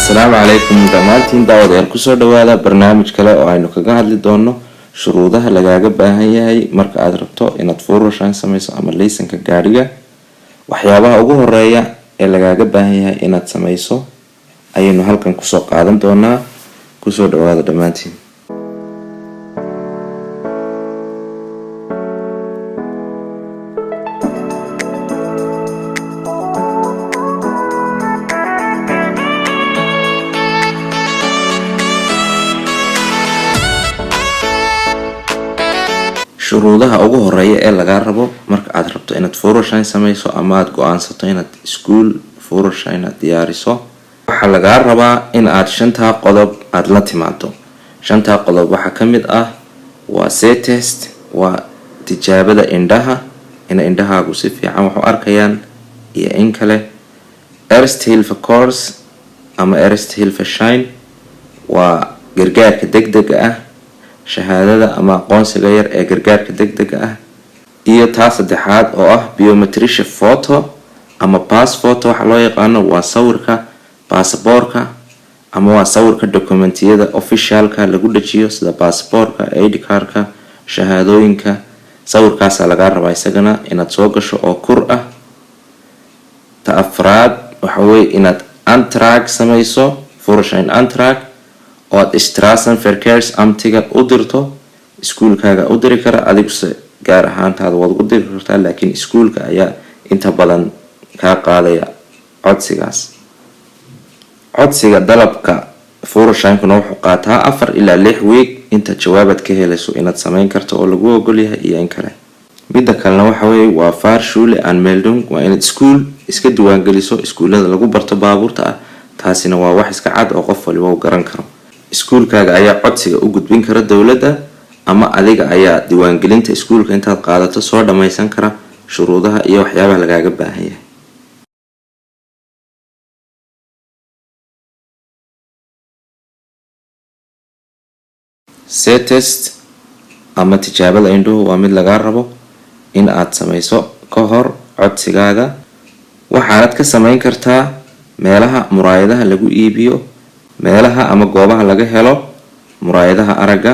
السلام عليكم دمانتين داوديال kusoo dhawaada barnaamij kale oo aynu kaga hadli doono shuruudaha lagaaga baahan yahay marka aad rabto inaad furashan sameyso ama laysanka gaariga. waxyaabaha ugu horeeya ee lagaaga baahan yahay inaad sameyso ayaynu halkan kusoo qaadan doonaa. kusoo dhawaada dhammaantiin. shuruudaha ugu horeeya ee laga rabo marka aad rabto inaad furashan sameyso ama aad go'aansato inaad school furashan diyaariso, waxa laga rabaa in aad shanta qodob aad la timaado. shanta qodob waxa kamid ah waa test, waa tijaabada indhaha in indhahaagu si fiican wax u arkayaan iyo in kale. Erste Hilfe course ama Erste Hilfe Shine waa gargaarka degdega ah, shahaadada ama aqoonsiga yar ee gargaarka degdega ah. iyo taas saddexaad oo ah biometric photo ama passport waxa loo yaqaano, waa sawirka baasaboorka ama waa sawirka dokumentiyada officialka lagu dhajiyo sida baasaboorka, ID cardka, shahaadooyinka. sawirkaas laga rabaa isagana inaad soo gasho oo kur ah. ta afraad waxa weeye inaad antrag sameyso, furashan antrag oo aad Strassen Verkehrsamtiga u dirto. iskuulkaaga u diri kara, adiguse gaar ahaantaada waad u diri kartaa, laakiin iskuulka ayaa inta badan ka qaadaya codsigaas. codsiga dalabka furashankuna wuxuu qaataa 4 ilaa 6 week inta jawaabaad ka helayso inaad sameyn karto oo lagu ogol yahay iyo in kale. midda kalena waxa weeye waa Fahrschule Anmeldung, waa inaad iskuul iska diiwaan geliso iskuulada lagu barto baabuurta ah. taasina waa wax iska cad oo qof waliba uu garan karo. iskuulkaaga ayaa codsiga u gudbin kara dawladda ama adiga ayaa diiwaangelinta iskuulka intaad qaadato soo dhameysan kara shuruudaha iyo waxyaabaha lagaaga baahan yahay. test ama tijaabada indhuhu waa mid laga rabo in aad sameyso ka hor codsigaaga. waxaad ka sameyn kartaa meelaha muraayadaha lagu iibiyo, meelaha ama goobaha laga helo muraayadaha aragga.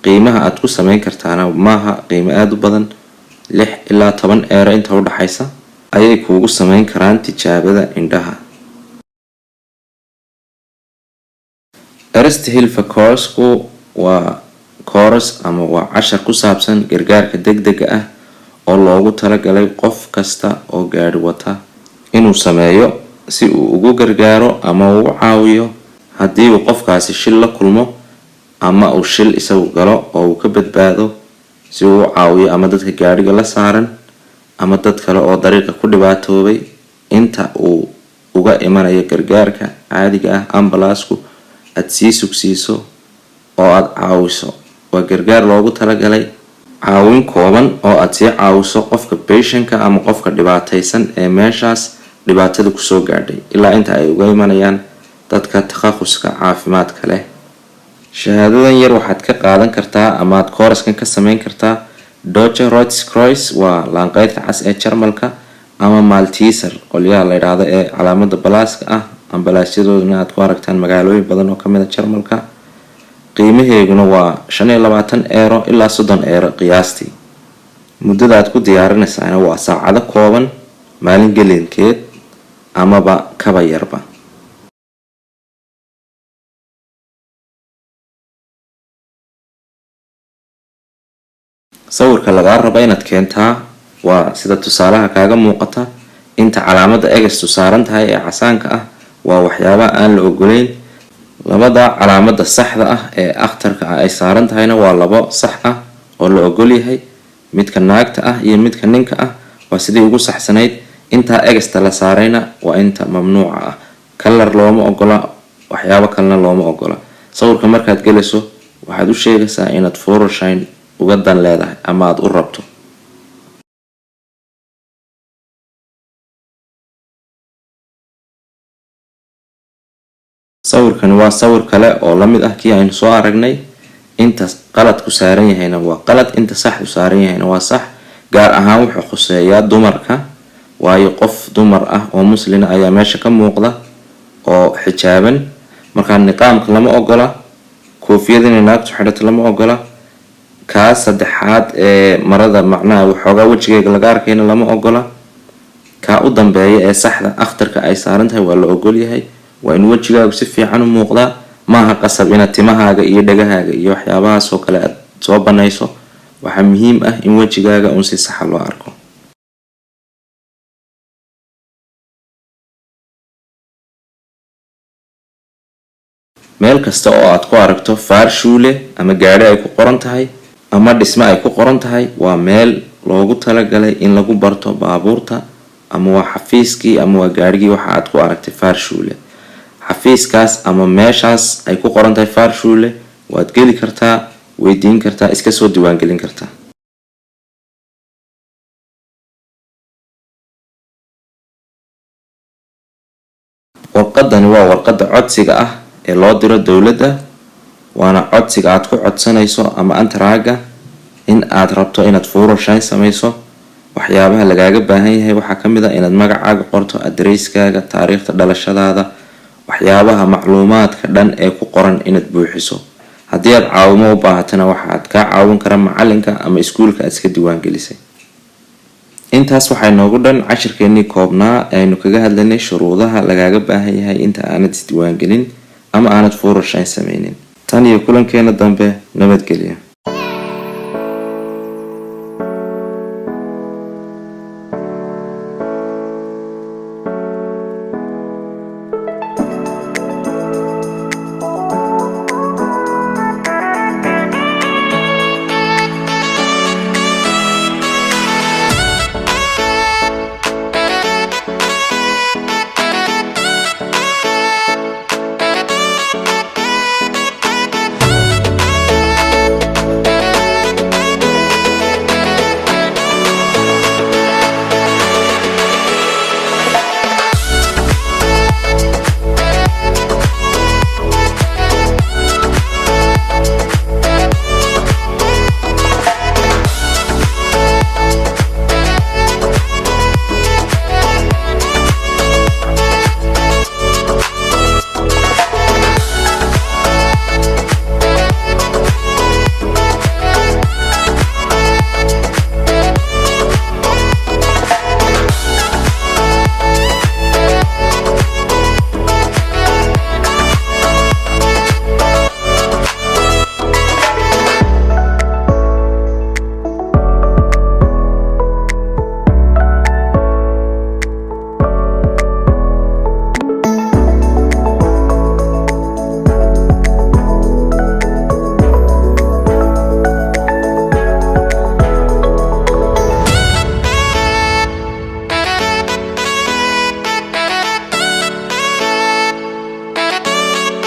qiimaha aad ku sameyn kartaana maaha qiimo aad u badan, 6 ilaa 10 euro inta u dhaxaysa ayay kuugu sameyn karaan tijaabada indhaha. Erste Hilfe course waa course ama waa cashar ku saabsan gargaarka degdega ah oo loogu talagalay qof kasta oo gaari wata inuu sameeyo si uu ugu gargaaro ama uu caawiyo haddii uu qofkaasi shil la kulmo ama uu shil isagu galo oo uu ka badbaado, si uu caawiyo ama dadka gaariga la saaran ama dad kale oo dariiqa ku dhibaatoobay inta uu uga imanayo gargaarka caadiga ah ambalaasku aad sii sugsiiso oo aad caawiso. waa gargaar loogu talagalay caawin kooban oo aad sii caawiso qofka patientka ama qofka dhibaataysan ee meeshaas dhibaatada kusoo gaadhay ilaa inta ay uga imanayaan dadka takhaquska caafimaadka leh. shahaadadan yar waxaad ka qaadan kartaa ama aad kooraskan ka sameyn kartaa Deutsche Rotes Kreuz, waa laanqeydka cas ee Jarmalka, ama Malteser qolyaha la yiraahdo ee calaamada balaaska ah. ambalaasyadooda aad ku aragtaan magaalooyin badan oo kamid ah Jarmalka. qiimaheeguna waa 25 euro ilaa 30 euro qiyaastii. muddada aad ku diyaarinaysaana waa saacado kooban maalin gelinkeed amaba kaba yarba. sawirka laga rabo inaad keentaa waa sida tusaalaha kaaga muuqata. inta calaamada egestu saaran tahay ee casaanka ah waa waxyaabo aan la ogoleyn. labada calaamada saxda ah ee akhtarka ah ay saaran tahayna waa labo sax ah oo la ogol yahay. midka naagta ah iyo midka ninka ah waa sidii ugu saxsanayd. inta egesta la saarayna waa inta mamnuuca ah. color looma ogola, waxyaabo kalena looma ogola. sawirka markaad gelayso waxaad u sheegaysaa inaad furashan uga dan leedahay ama aad u rabto. sawirkan waa sawir kale oo la mid ah kii aynu soo aragnay. inta qalad ku saaran yahayna waa qalad, inta sax ku saaran yahayna waa sax. gaar ahaan wuxuu khuseeyaa dumarka, waayo qof dumar ah oo muslina ayaa meesha ka muuqda oo xijaaban markaa niqaamka lama ogola, koofiyada inay naagtu xidhato lama ogola, kaa saddexaad ee marada macnaha waxoogaa wejigeyga laga arkayna lama ogola, kaa u dambeeya ee saxda akhtarka ay saaran tahay waa la ogolyahay. waa in wejigaagu si fiican u muuqdaa, maaha qasab inaad timahaaga iyo dhagahaaga iyo waxyaabahaas oo kale aad soo banayso. waxaa muhiim ah in wejigaaga uun si saxa loo arko. meel kasta oo aad ku aragto faar shuule ama gaadhi ay ku qoran tahay ama dhisme ay ku qoran tahay, waa meel loogu talagalay in lagu barto baabuurta, ama waa xafiiskii ama waa gaadhigii waxa aad ku aragtay faar shuule. xafiiskaas ama meeshaas ay ku qoran tahay faar shuule waad geli kartaa, weydiin kartaa, iska soo diiwaangelin kartaa. warqadani waa warqada codsiga ah ee loo diro dowladda, waana codsiga aad ku codsanayso ama antaraaga in aad rabto inaad fuurashayn samayso. waxyaabaha lagaaga baahan yahay waxaa kamid ah inaad magacaaga qorto, adareyskaaga, taariikhda dhalashadaada, waxyaabaha macluumaadka dhan ee ku qoran inaad buuxiso. haddii aad caawimo u baahatana waxaad kaa caawin kara macalinka ama iskuulka aad iska diiwaangelisay. intaas waxay noogu dhan cashirkeenii koobnaa aynu kaga hadlanay shuruudaha lagaaga baahan yahay inta aanad isdiiwaangelin ama aanad fuurashayn sameynin. tan iyo kulankeena dambe, nabadgelyo.